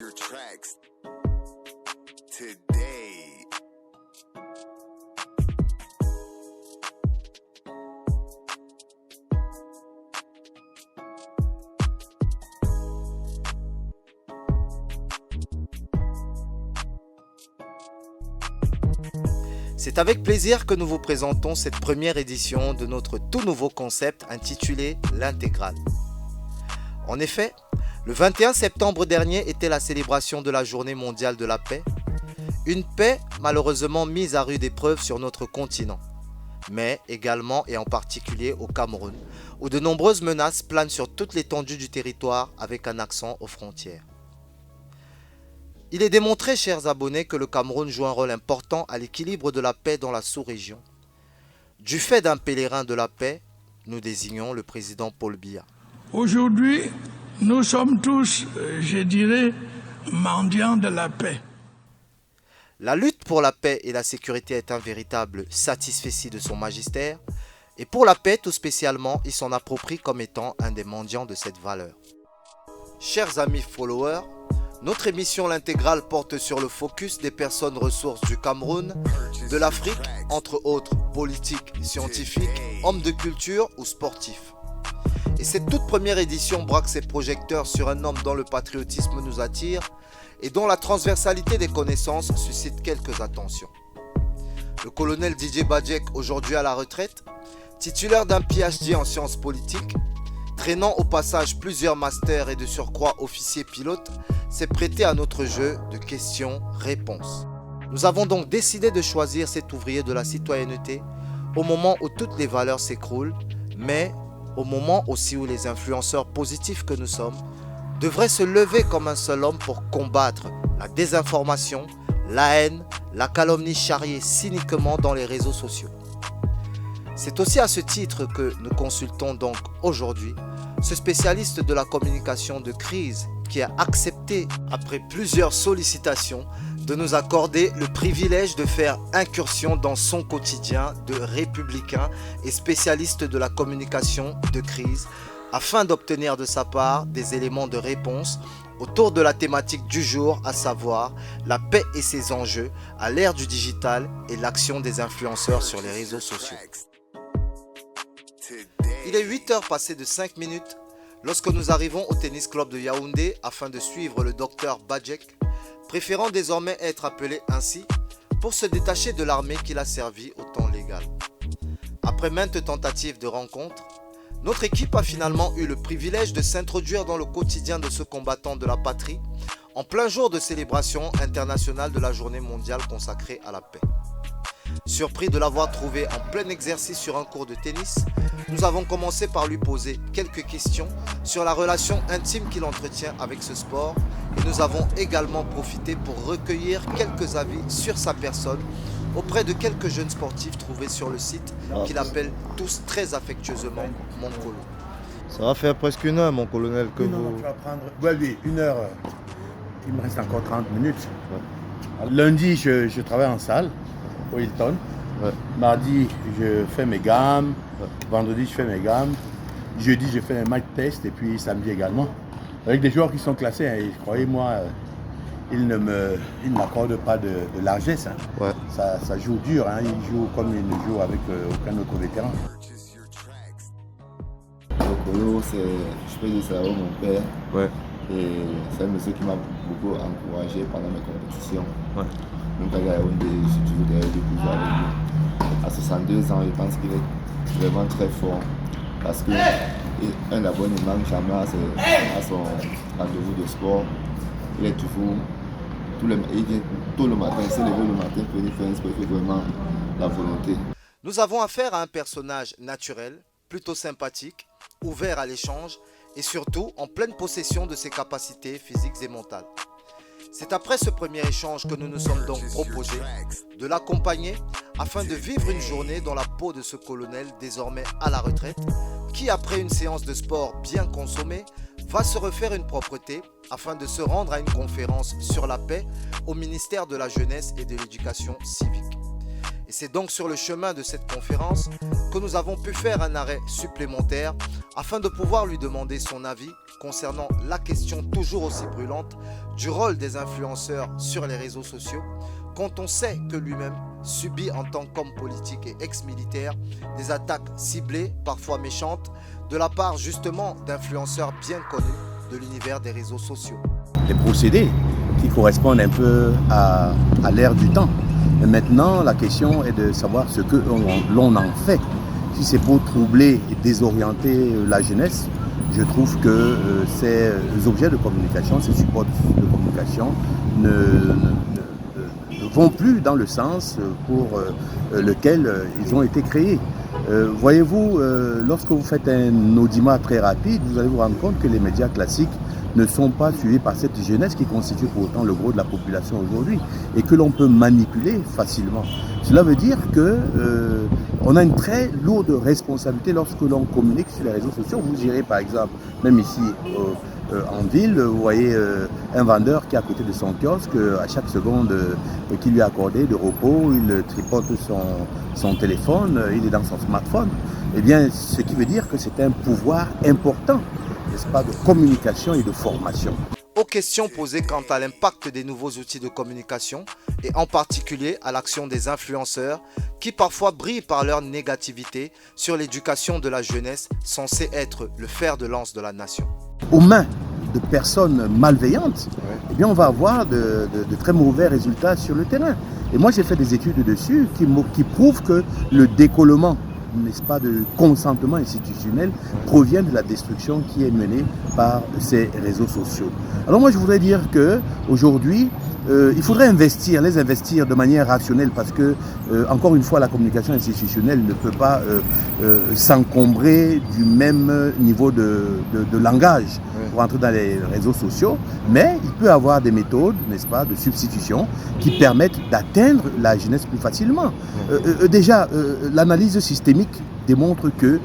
Your tracks today. C'est avec plaisir que nous vous présentons cette première édition de notre tout nouveau concept intitulé l'Intégrale. En effet, le 21 septembre dernier était la célébration de la Journée mondiale de la paix, une paix malheureusement mise à rude épreuve sur notre continent, mais également et en particulier au Cameroun, où de nombreuses menaces planent sur toute l'étendue du territoire avec un accent aux frontières. Il est démontré, chers abonnés, que le Cameroun joue un rôle important à l'équilibre de la paix dans la sous-région. Du fait d'un pèlerin de la paix, nous désignons le président Paul Biya. Aujourd'hui, nous sommes tous, je dirais, mendiants de la paix. La lutte pour la paix et la sécurité est un véritable satisfecit de son magistère, et pour la paix tout spécialement, il s'en approprie comme étant un des mendiants de cette valeur. Chers amis followers, notre émission L'Intégrale porte sur le focus des personnes ressources du Cameroun, de l'Afrique, entre autres politiques, scientifiques, hommes de culture ou sportifs. Et cette toute première édition braque ses projecteurs sur un homme dont le patriotisme nous attire et dont la transversalité des connaissances suscite quelques attentions. Le colonel Didier Badjek, aujourd'hui à la retraite, titulaire d'un PhD en sciences politiques, traînant au passage plusieurs masters et de surcroît officier pilote, s'est prêté à notre jeu de questions-réponses. Nous avons donc décidé de choisir cet ouvrier de la citoyenneté au moment où toutes les valeurs s'écroulent, mais au moment aussi où les influenceurs positifs que nous sommes devraient se lever comme un seul homme pour combattre la désinformation, la haine, la calomnie charriée cyniquement dans les réseaux sociaux. C'est aussi à ce titre que nous consultons donc aujourd'hui ce spécialiste de la communication de crise qui a accepté, après plusieurs sollicitations, de nous accorder le privilège de faire incursion dans son quotidien de républicain et spécialiste de la communication de crise afin d'obtenir de sa part des éléments de réponse autour de la thématique du jour, à savoir la paix et ses enjeux à l'ère du digital et l'action des influenceurs sur les réseaux sociaux. Il est 8h passées de 5 minutes lorsque nous arrivons au tennis club de Yaoundé afin de suivre le docteur Badjek, préférant désormais être appelé ainsi pour se détacher de l'armée qu'il a servi au temps légal. Après maintes tentatives de rencontre, notre équipe a finalement eu le privilège de s'introduire dans le quotidien de ce combattant de la patrie en plein jour de célébration internationale de la Journée mondiale consacrée à la paix. Surpris de l'avoir trouvé en plein exercice sur un court de tennis, nous avons commencé par lui poser quelques questions sur la relation intime qu'il entretient avec ce sport et nous avons également profité pour recueillir quelques avis sur sa personne auprès de quelques jeunes sportifs trouvés sur le site qu'il appelle tous très affectueusement mon colo. Ça va faire presque une heure, mon colonel, que non, tu vas prendre... Oui, une heure. Il me reste encore 30 minutes. Ouais. Lundi, je travaille en salle, au Hilton. Ouais. Mardi, je fais mes gammes. Ouais. Vendredi, je fais mes gammes. Jeudi, je fais un match test. Et puis samedi également. Avec des joueurs qui sont classés. Hein, et croyez-moi, ils ne m'accordent pas de largesse. Hein. Ouais. Ça joue dur. Hein. Ils jouent comme ils ne jouent avec aucun autre vétéran. Le polo, je peux dire c'est avec mon père. Ouais. Et c'est un monsieur qui m'a beaucoup encouragé pendant mes compétitions. Ouais. Donc à Yaoundé, je suis toujours derrière lui pour jouer avec lui. À 62 ans, je pense qu'il est vraiment très fort. Parce qu'un d'abord ne manque jamais à son rendez-vous de sport. Il est toujours, il vient tôt le matin, il s'est levé le matin pour venir faire un sport, il fait vraiment la volonté. Nous avons affaire à un personnage naturel, plutôt sympathique, ouvert à l'échange et surtout en pleine possession de ses capacités physiques et mentales. C'est après ce premier échange que nous nous sommes donc proposés de l'accompagner afin de vivre une journée dans la peau de ce colonel désormais à la retraite qui, après une séance de sport bien consommée, va se refaire une propreté afin de se rendre à une conférence sur la paix au ministère de la Jeunesse et de l'Éducation civique. Et c'est donc sur le chemin de cette conférence que nous avons pu faire un arrêt supplémentaire afin de pouvoir lui demander son avis concernant la question toujours aussi brûlante du rôle des influenceurs sur les réseaux sociaux, quand on sait que lui-même subit en tant qu'homme politique et ex-militaire des attaques ciblées, parfois méchantes, de la part justement d'influenceurs bien connus de l'univers des réseaux sociaux. Des procédés qui correspondent un peu à l'ère du temps. Et maintenant, la question est de savoir ce que l'on en fait. Si c'est pour troubler et désorienter la jeunesse, je trouve que ces objets de communication, ces supports de communication ne vont plus dans le sens pour lequel ils ont été créés. Voyez-vous, lorsque vous faites un audimat très rapide, vous allez vous rendre compte que les médias classiques ne sont pas suivis par cette jeunesse qui constitue pourtant le gros de la population aujourd'hui et que l'on peut manipuler facilement. Cela veut dire qu'on a une très lourde responsabilité lorsque l'on communique sur les réseaux sociaux. Vous irez par exemple, même ici en ville, vous voyez un vendeur qui est à côté de son kiosque, à chaque seconde qui lui est accordée de repos, il tripote son téléphone, il est dans son smartphone. Eh bien, ce qui veut dire que c'est un pouvoir important, n'est-ce pas, de communication et de formation. Aux questions posées quant à l'impact des nouveaux outils de communication et en particulier à l'action des influenceurs qui parfois brillent par leur négativité sur l'éducation de la jeunesse censée être le fer de lance de la nation. Aux mains de personnes malveillantes, eh bien on va avoir de très mauvais résultats sur le terrain. Et moi j'ai fait des études dessus qui prouvent que le décollement, n'est-ce pas, de consentement institutionnel provient de la destruction qui est menée par ces réseaux sociaux. Alors moi je voudrais dire qu'aujourd'hui, il faudrait les investir de manière rationnelle parce que, encore une fois, la communication institutionnelle ne peut pas s'encombrer du même niveau de langage pour entrer dans les réseaux sociaux, mais il peut avoir des méthodes, n'est-ce pas, de substitution qui permettent d'atteindre la jeunesse plus facilement. Déjà, l'analyse systémique démontre que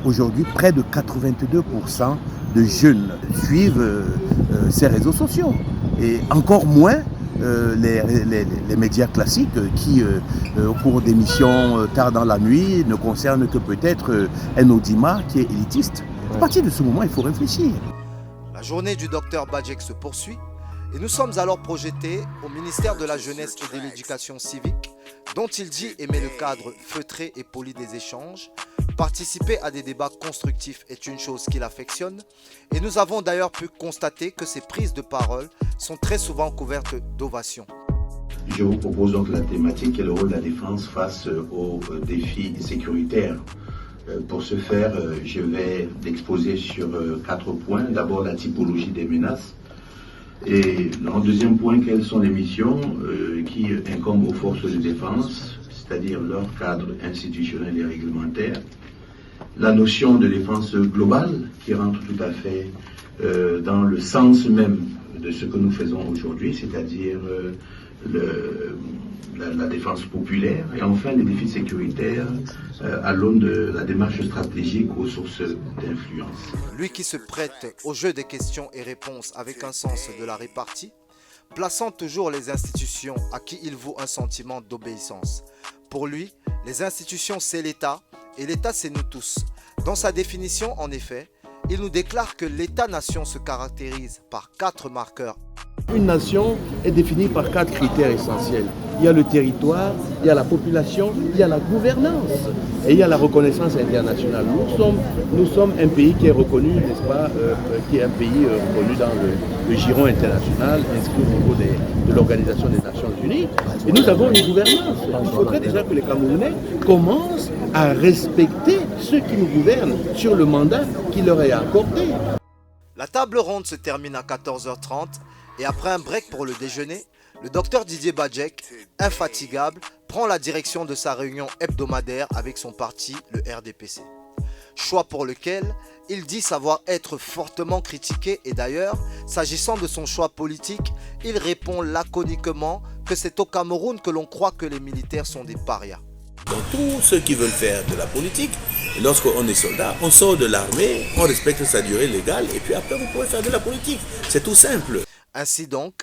aujourd'hui, près de 82% de jeunes suivent ces réseaux sociaux et encore moins les médias classiques qui, au cours d'émissions tard dans la nuit, ne concernent que peut-être un audimat qui est élitiste. À partir de ce moment, il faut réfléchir. La journée du docteur Badjek se poursuit et nous sommes alors projetés au ministère de la Jeunesse et de l'Éducation civique, dont il dit aimer le cadre feutré et poli des échanges. Participer à des débats constructifs est une chose qu'il affectionne et nous avons d'ailleurs pu constater que ses prises de parole sont très souvent couvertes d'ovations. Je vous propose donc la thématique et le rôle de la défense face aux défis sécuritaires. Pour ce faire, je vais exposer sur 4 points. D'abord, la typologie des menaces. Et en deuxième point, quelles sont les missions qui incombent aux forces de défense, c'est-à-dire leur cadre institutionnel et réglementaire. La notion de défense globale qui rentre tout à fait dans le sens même de ce que nous faisons aujourd'hui, c'est-à-dire la défense populaire. Et enfin, les défis sécuritaires à l'aune de la démarche stratégique aux sources d'influence. Lui qui se prête au jeu des questions et réponses avec un sens de la répartie, plaçant toujours les institutions à qui il vaut un sentiment d'obéissance. Pour lui, les institutions c'est l'État et l'État c'est nous tous. Dans sa définition, en effet, il nous déclare que l'État-nation se caractérise par 4 marqueurs. Une nation est définie par 4 critères essentiels. Il y a le territoire, il y a la population, il y a la gouvernance et il y a la reconnaissance internationale. Nous sommes un pays qui est reconnu, n'est-ce pas, qui est un pays reconnu dans le giron international, inscrit au niveau de l'Organisation des Nations Unies. Et nous avons une gouvernance. Il faudrait déjà que les Camerounais commencent à respecter ceux qui nous gouvernent sur le mandat qui leur est accordé. La table ronde se termine à 14h30 et après un break pour le déjeuner, le docteur Didier Badjek, infatigable, prend la direction de sa réunion hebdomadaire avec son parti, le RDPC. Choix pour lequel il dit savoir être fortement critiqué et d'ailleurs, s'agissant de son choix politique, il répond laconiquement que c'est au Cameroun que l'on croit que les militaires sont des parias. Donc tous ceux qui veulent faire de la politique, lorsqu'on est soldat, on sort de l'armée, on respecte sa durée légale et puis après vous pouvez faire de la politique. C'est tout simple. Ainsi donc,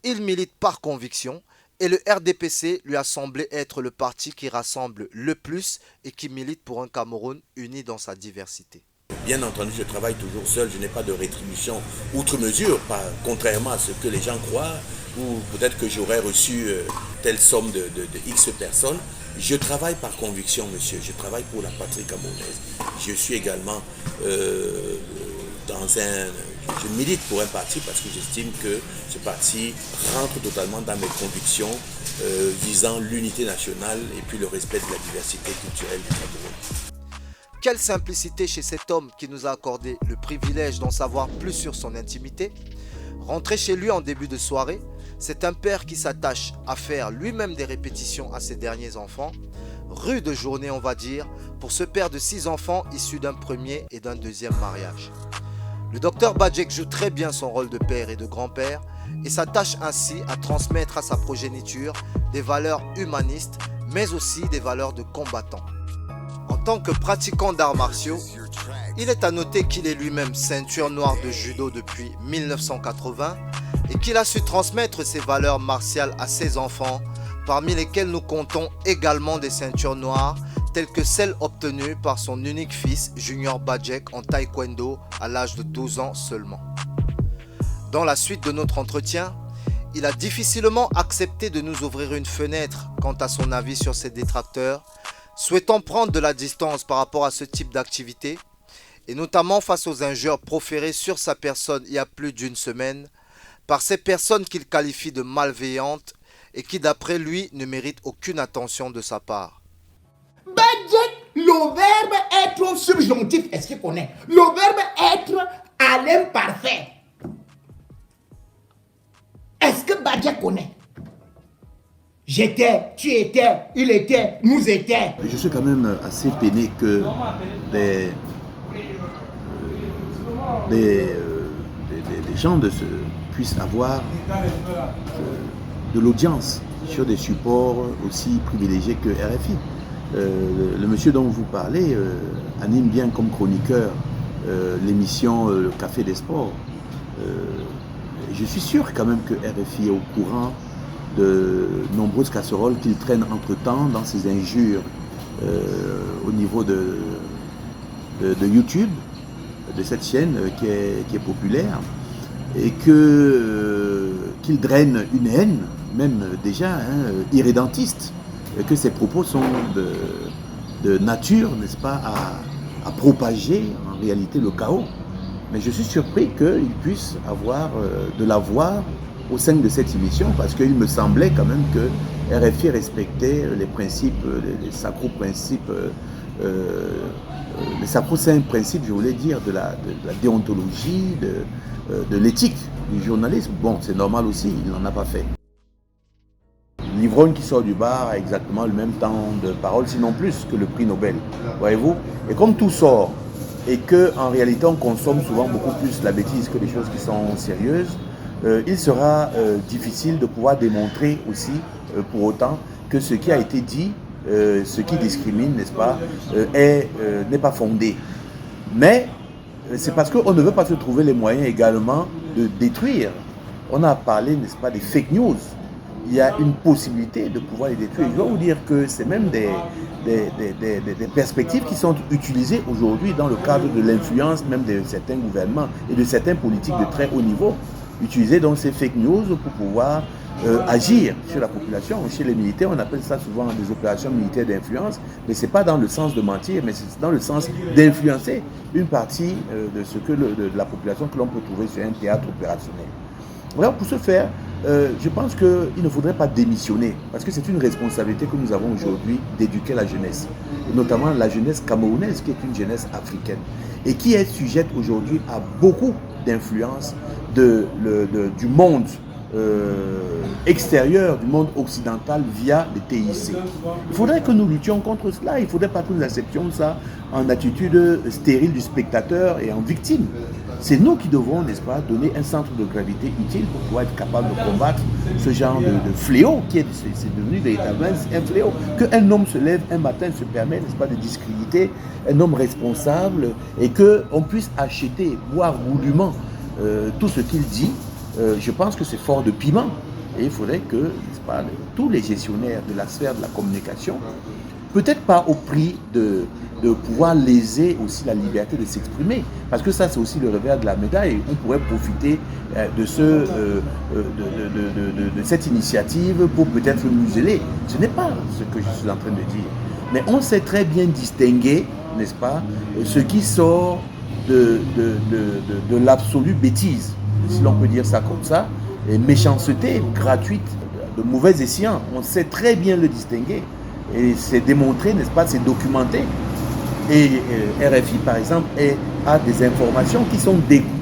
il milite par conviction Et le RDPC lui a semblé être le parti qui rassemble le plus et qui milite pour un Cameroun uni dans sa diversité. Bien entendu, je travaille toujours seul, je n'ai pas de rétribution outre mesure, contrairement à ce que les gens croient, ou peut-être que j'aurais reçu telle somme de X personnes. Je travaille par conviction, monsieur, je travaille pour la patrie camerounaise. Je suis également je milite pour un parti parce que j'estime que ce parti rentre totalement dans mes convictions visant l'unité nationale et puis le respect de la diversité culturelle du Cameroun. Quelle simplicité chez cet homme qui nous a accordé le privilège d'en savoir plus sur son intimité. Rentré chez lui en début de soirée, c'est un père qui s'attache à faire lui-même des répétitions à ses derniers enfants. Rude journée, on va dire, pour ce père de 6 enfants issus d'un premier et d'un deuxième mariage. Le docteur Badjek joue très bien son rôle de père et de grand-père et s'attache ainsi à transmettre à sa progéniture des valeurs humanistes, mais aussi des valeurs de combattant. En tant que pratiquant d'arts martiaux, il est à noter qu'il est lui-même ceinture noire de judo depuis 1980 et qu'il a su transmettre ses valeurs martiales à ses enfants, parmi lesquels nous comptons également des ceintures noires telles que celles obtenues par son unique fils Junior Badjek en taekwondo à l'âge de 12 ans seulement. Dans la suite de notre entretien, il a difficilement accepté de nous ouvrir une fenêtre quant à son avis sur ses détracteurs, souhaitant prendre de la distance par rapport à ce type d'activité, et notamment face aux injures proférées sur sa personne il y a plus d'une semaine, par ces personnes qu'il qualifie de malveillantes et qui d'après lui ne méritent aucune attention de sa part. Badjek, le verbe être subjonctif, est-ce qu'il connaît? Le verbe être à l'imparfait. Est-ce que Badjek connaît? J'étais, tu étais, il était, nous étions. Je suis quand même assez peiné que des gens puissent avoir de l'audience sur des supports aussi privilégiés que RFI. Le monsieur dont vous parlez anime bien comme chroniqueur l'émission Le Café des Sports. Je suis sûr quand même que RFI est au courant de nombreuses casseroles qu'il traîne entre-temps dans ses injures au niveau de YouTube, de cette chaîne qui est populaire, et qu'il draine une haine, même déjà irrédentiste, et que ses propos sont de nature, n'est-ce pas, à propager en réalité le chaos. Mais je suis surpris qu'il puisse avoir de la voix au sein de cette émission, parce qu'il me semblait quand même que RFI respectait les principes, les sacro-principes, les sacro-saints principes, je voulais dire, de la déontologie, de l'éthique du journalisme. Bon, c'est normal aussi, il n'en a pas fait. L'ivrogne qui sort du bar a exactement le même temps de parole, sinon plus que le prix Nobel, voyez-vous. Et comme tout sort, et qu'en réalité on consomme souvent beaucoup plus la bêtise que des choses qui sont sérieuses, il sera difficile de pouvoir démontrer aussi, pour autant, que ce qui a été dit, ce qui discrimine, n'est-ce pas, n'est pas fondé. Mais c'est parce qu'on ne veut pas se trouver les moyens également de détruire. On a parlé, n'est-ce pas, des fake news. Il y a une possibilité de pouvoir les détruire. Je dois vous dire que c'est même des perspectives qui sont utilisées aujourd'hui dans le cadre de l'influence même de certains gouvernements et de certains politiques de très haut niveau. Utiliser donc ces fake news pour pouvoir agir sur la population. Chez les militaires, on appelle ça souvent des opérations militaires d'influence, mais ce n'est pas dans le sens de mentir, mais c'est dans le sens d'influencer une partie de ce que de la population que l'on peut trouver sur un théâtre opérationnel. Voilà, pour ce faire, je pense qu'il ne faudrait pas démissionner, parce que c'est une responsabilité que nous avons aujourd'hui d'éduquer la jeunesse, et notamment la jeunesse camerounaise, qui est une jeunesse africaine, et qui est sujette aujourd'hui à beaucoup d'influence du monde extérieur, du monde occidental via les TIC. Il faudrait que nous luttions contre cela, il ne faudrait pas que nous acceptions ça en attitude stérile du spectateur et en victime. C'est nous qui devrons, n'est-ce pas, donner un centre de gravité utile pour pouvoir être capable de combattre ce genre de fléau qui c'est devenu véritablement un fléau. Qu'un homme se lève un matin se permet, n'est-ce pas, de discréditer un homme responsable et qu'on puisse acheter, boire goulûment tout ce qu'il dit, je pense que c'est fort de piment. Et il faudrait que, n'est-ce pas, tous les gestionnaires de la sphère de la communication, peut-être pas au prix de pouvoir léser aussi la liberté de s'exprimer, parce que ça c'est aussi le revers de la médaille. On pourrait profiter de cette initiative pour peut-être museler. Ce n'est pas ce que je suis en train de dire. Mais on sait très bien distinguer, n'est-ce pas, ce qui sort de l'absolue bêtise, si l'on peut dire ça comme ça, et méchanceté gratuite, de mauvais escient. On sait très bien le distinguer. Et c'est démontré, n'est-ce pas, c'est documenté. Et RFI, par exemple, a des informations qui sont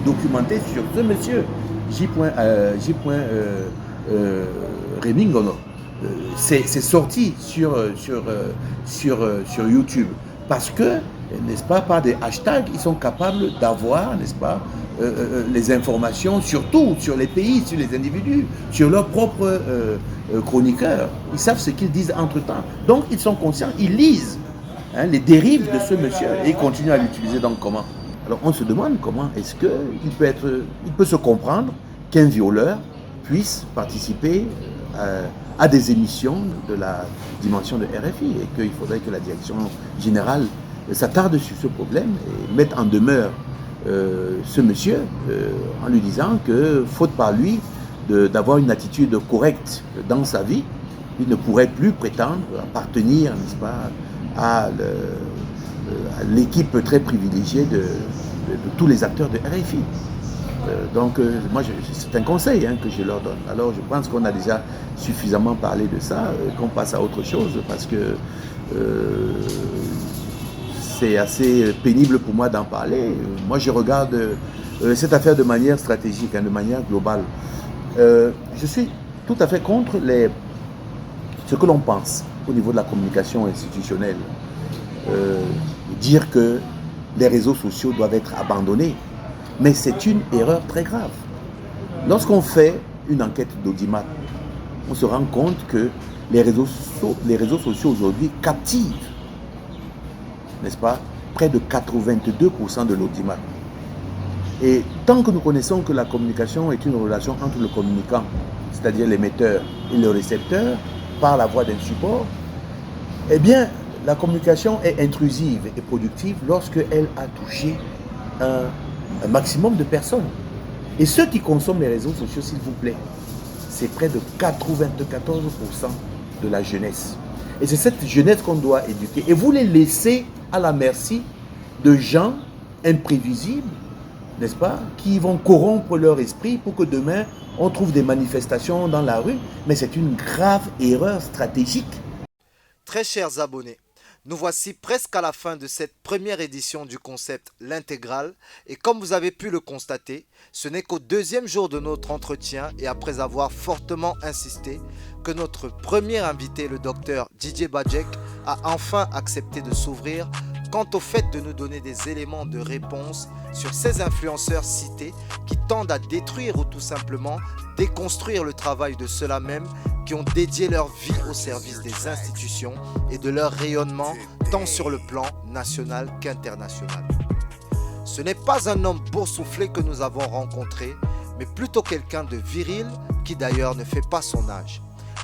documentées sur ce monsieur, J. Rémi Ngono. C'est sorti sur YouTube. Parce que, n'est-ce pas, par des hashtags, ils sont capables d'avoir, n'est-ce pas, les informations, surtout sur les pays, sur les individus, sur leurs propres chroniqueurs. Ils savent ce qu'ils disent entre-temps. Donc, ils sont conscients, ils lisent les dérives de ce monsieur et ils continuent à l'utiliser. Donc, comment? Alors, on se demande comment est-ce qu'il peut se comprendre qu'un violeur puisse participer à des émissions de la dimension de RFI et qu'il faudrait que la direction générale s'attarde sur ce problème et mette en demeure ce monsieur en lui disant que, faute par lui d'avoir une attitude correcte dans sa vie, il ne pourrait plus prétendre appartenir, n'est-ce pas, à l'équipe très privilégiée de tous les acteurs de RFI. Donc, moi, c'est un conseil que je leur donne. Alors, je pense qu'on a déjà suffisamment parlé de ça, qu'on passe à autre chose, parce que c'est assez pénible pour moi d'en parler. Moi, je regarde cette affaire de manière stratégique, de manière globale. Je suis tout à fait contre ce que l'on pense au niveau de la communication institutionnelle. Dire que les réseaux sociaux doivent être abandonnés. Mais c'est une erreur très grave. Lorsqu'on fait une enquête d'audimat, on se rend compte que les réseaux sociaux aujourd'hui captivent, n'est-ce pas, près de 82% de l'audimat. Et tant que nous connaissons que la communication est une relation entre le communicant, c'est-à-dire l'émetteur et le récepteur, par la voie d'un support, eh bien, la communication est intrusive et productive lorsqu'elle a touché un maximum de personnes. Et ceux qui consomment les réseaux sociaux, s'il vous plaît, c'est près de 94% de la jeunesse. Et c'est cette jeunesse qu'on doit éduquer. Et vous les laissez à la merci de gens imprévisibles, n'est-ce pas, qui vont corrompre leur esprit pour que demain, on trouve des manifestations dans la rue. Mais c'est une grave erreur stratégique. Très chers abonnés, nous voici presque à la fin de cette première édition du concept L'Intégrale. Et comme vous avez pu le constater, ce n'est qu'au deuxième jour de notre entretien et après avoir fortement insisté que notre premier invité, le docteur Didier Badjek, a enfin accepté de s'ouvrir quant au fait de nous donner des éléments de réponse sur ces influenceurs cités qui tendent à détruire ou tout simplement déconstruire le travail de ceux-là même qui ont dédié leur vie au service des institutions et de leur rayonnement tant sur le plan national qu'international. Ce n'est pas un homme boursouflé que nous avons rencontré, mais plutôt quelqu'un de viril qui d'ailleurs ne fait pas son âge.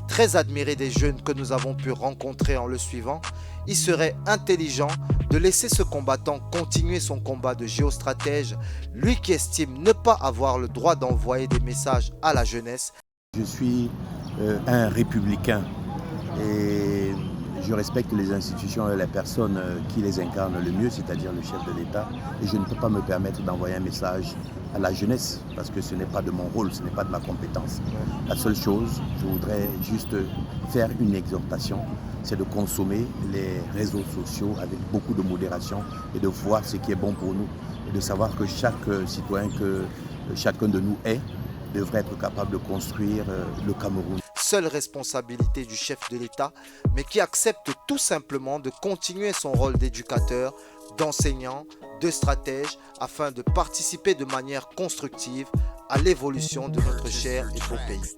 Très admiré des jeunes que nous avons pu rencontrer en le suivant, il serait intelligent de laisser ce combattant continuer son combat de géostratège, lui qui estime ne pas avoir le droit d'envoyer des messages à la jeunesse. Je suis un républicain et je respecte les institutions et les personnes qui les incarnent le mieux, c'est-à-dire le chef de l'État. Et je ne peux pas me permettre d'envoyer un message à la jeunesse parce que ce n'est pas de mon rôle, ce n'est pas de ma compétence. La seule chose, je voudrais juste faire une exhortation, c'est de consommer les réseaux sociaux avec beaucoup de modération et de voir ce qui est bon pour nous et de savoir que chaque citoyen que chacun de nous est devrait être capable de construire le Cameroun. Seule responsabilité du chef de l'État, mais qui accepte tout simplement de continuer son rôle d'éducateur, d'enseignant, de stratège, afin de participer de manière constructive à l'évolution de notre cher et beau pays.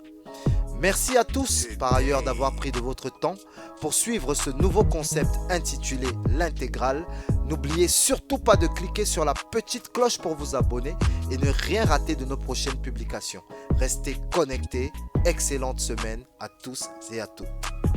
Merci à tous par ailleurs d'avoir pris de votre temps pour suivre ce nouveau concept intitulé L'Intégrale. N'oubliez surtout pas de cliquer sur la petite cloche pour vous abonner et ne rien rater de nos prochaines publications. Restez connectés. excellente semaine à tous et à toutes.